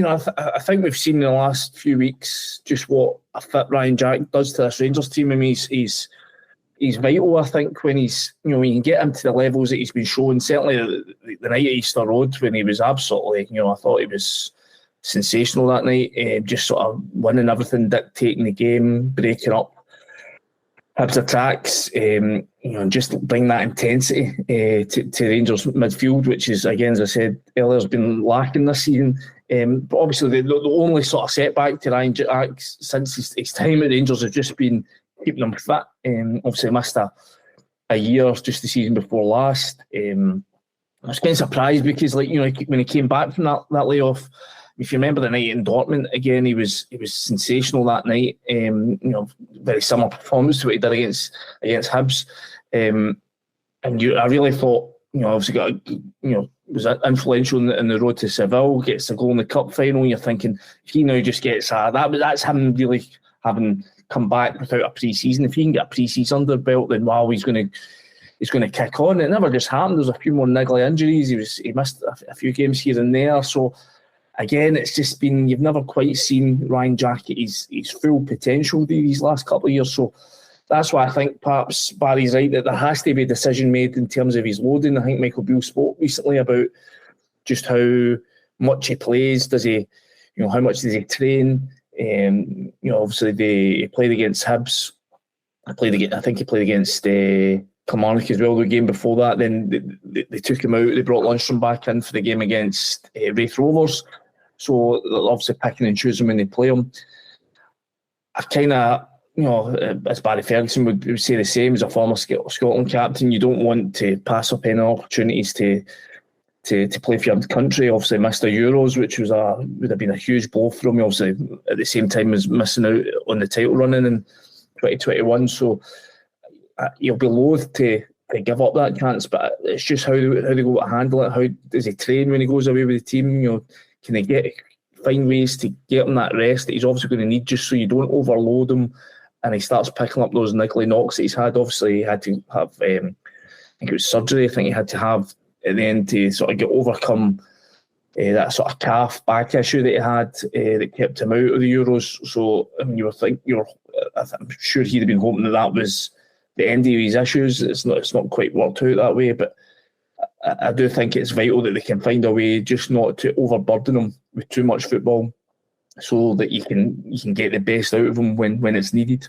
I think we've seen in the last few weeks just what a fit Ryan Jack does to this Rangers team. I mean, he's vital. I think when when you can get him to the levels that he's been showing. Certainly the night at Easter Road when he was absolutely, I thought he was sensational that night. Just sort of winning everything, dictating the game, breaking up Hibs attacks, just bring that intensity to Rangers midfield, which is, again, as I said earlier, has been lacking this season. But obviously the only sort of setback to Ryan Jack since his time at Rangers has just been keeping him fit. Obviously missed a year just the season before last. I was kind of surprised because, when he came back from that layoff, if you remember the night in Dortmund, again, he was sensational that night. Very similar performance to what he did against Hibs. I really thought, obviously was influential in the road to Seville, gets a goal in the cup final. You're thinking, if he now just gets that's him really having come back without a pre-season. If he can get a pre-season under the belt, then wow, he's going to kick on. It never just happened. There's a few more niggly injuries. He missed a few games here and there. So again, it's just been, you've never quite seen Ryan Jack at his full potential these last couple of years. So that's why I think perhaps Barry's right that there has to be a decision made in terms of his loading. I think Michael Beale spoke recently about just how much he plays. Does he, how much does he train? Obviously he played against Hibs. I think he played against Kilmarnock as well the game before that. Then they took him out. They brought Lundstrom back in for the game against Wraith Rovers. So they're obviously picking and choosing when they play him. I've kind of, as Barry Ferguson would say the same, as a former Scotland captain, you don't want to pass up any opportunities to play for your country. Obviously missed the Euros, which would have been a huge blow for him. Obviously at the same time as missing out on the title running in 2021. So he'll be loath to give up that chance, but it's just how they go to handle it. How does he train when he goes away with the team? Can they find ways to get him that rest that he's obviously going to need, just so you don't overload him and he starts picking up those niggly knocks that he's had. Obviously he had to have, I think it was surgery, I think he had to have at the end to sort of overcome that sort of calf back issue that he had that kept him out of the Euros. So I mean, I'm sure he'd have been hoping that was the end of his issues. It's not quite worked out that way, but I do think it's vital that they can find a way just not to overburden him with too much football, so that you can get the best out of him when it's needed.